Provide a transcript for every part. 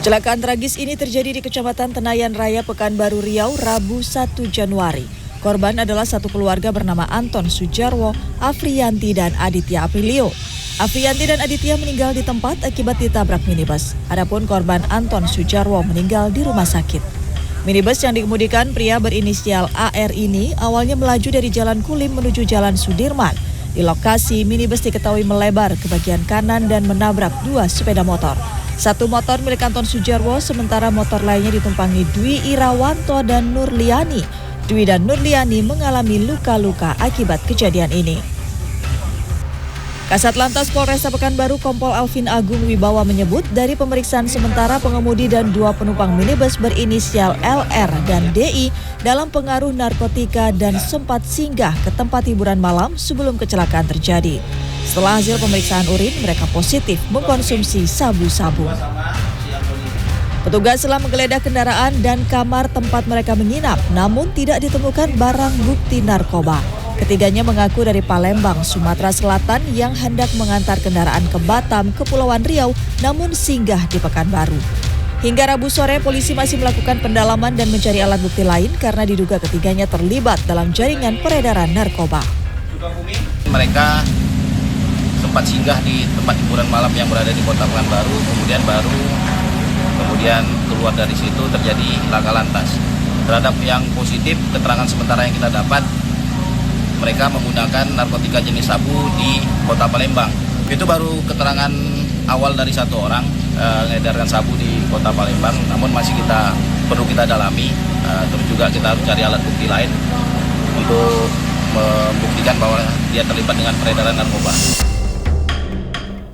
Kecelakaan tragis ini terjadi di Kecamatan Tenayan Raya, Pekanbaru Riau, Rabu 1 Januari. Korban adalah satu keluarga bernama Anton Sujarwo, Afriyanti, dan Aditya Aprilio. Afriyanti dan Aditya meninggal di tempat akibat ditabrak minibus. Adapun korban Anton Sujarwo meninggal di rumah sakit. Minibus yang dikemudikan pria berinisial AR ini awalnya melaju dari Jalan Kulim menuju Jalan Sudirman. Di lokasi, minibus diketahui melebar ke bagian kanan dan menabrak dua sepeda motor. Satu motor milik Anton Sujarwo, sementara motor lainnya ditumpangi Dwi Irawanto dan Nurliani. Dwi dan Nurliani mengalami luka-luka akibat kejadian ini. Kasat Lantas Polresta Pekanbaru Kompol Alvin Agung Wibawa menyebut dari pemeriksaan sementara pengemudi dan dua penumpang minibus berinisial LR dan DI dalam pengaruh narkotika dan sempat singgah ke tempat hiburan malam sebelum kecelakaan terjadi. Setelah hasil pemeriksaan urin, mereka positif mengkonsumsi sabu-sabu. Petugas telah menggeledah kendaraan dan kamar tempat mereka menginap, namun tidak ditemukan barang bukti narkoba. Ketiganya mengaku dari Palembang, Sumatera Selatan yang hendak mengantar kendaraan ke Batam, Kepulauan Riau, namun singgah di Pekanbaru. Hingga Rabu sore, polisi masih melakukan pendalaman dan mencari alat bukti lain karena diduga ketiganya terlibat dalam jaringan peredaran narkoba. Mereka sempat singgah di tempat hiburan malam yang berada di Kota Pekanbaru, kemudian keluar dari situ terjadi laka lantas. Terhadap yang positif, keterangan sementara yang kita dapat, mereka menggunakan narkotika jenis sabu di Kota Palembang. Itu baru keterangan awal dari satu orang mengedarkan sabu di Kota Palembang, namun masih perlu kita dalami. Terus juga kita harus cari alat bukti lain untuk membuktikan bahwa dia terlibat dengan peredaran narkoba.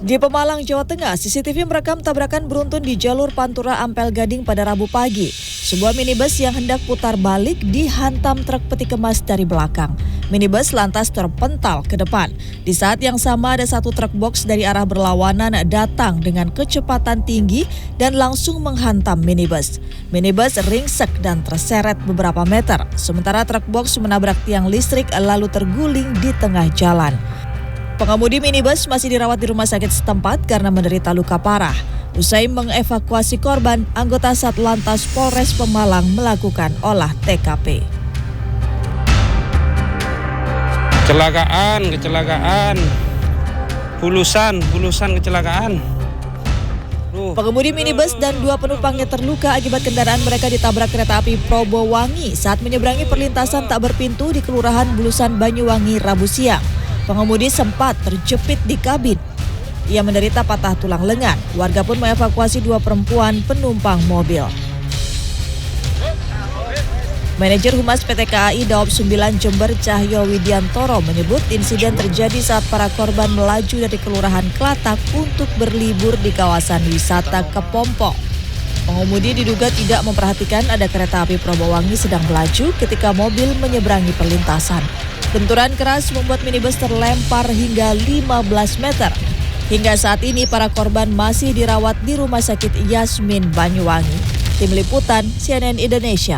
Di Pemalang, Jawa Tengah, CCTV merekam tabrakan beruntun di jalur Pantura Ampel Gading pada Rabu pagi. Sebuah minibus yang hendak putar balik dihantam truk peti kemas dari belakang. Minibus lantas terpental ke depan. Di saat yang sama ada satu truk box dari arah berlawanan datang dengan kecepatan tinggi dan langsung menghantam minibus. Minibus ringsek dan terseret beberapa meter. Sementara truk box menabrak tiang listrik lalu terguling di tengah jalan. Pengemudi minibus masih dirawat di rumah sakit setempat karena menderita luka parah. Usai mengevakuasi korban, anggota Satlantas Polres Pemalang melakukan olah TKP. Kecelakaan. Bulusan kecelakaan. Pengemudi minibus dan dua penumpangnya terluka akibat kendaraan mereka ditabrak kereta api Probowangi saat menyeberangi perlintasan tak berpintu di Kelurahan Bulusan Banyuwangi Rabu siang. Pengemudi sempat terjepit di kabin. Ia menderita patah tulang lengan. Warga pun mengevakuasi dua perempuan penumpang mobil. Manajer Humas PT KAI Daob 9 Jember Cahyo Widiantoro menyebut insiden terjadi saat para korban melaju dari Kelurahan Klatak untuk berlibur di kawasan wisata Kepompong. Pengemudi diduga tidak memperhatikan ada kereta api Probowangi sedang melaju ketika mobil menyeberangi perlintasan. Benturan keras membuat minibus terlempar hingga 15 meter. Hingga saat ini para korban masih dirawat di Rumah Sakit Yasmin Banyuwangi. Tim Liputan CNN Indonesia.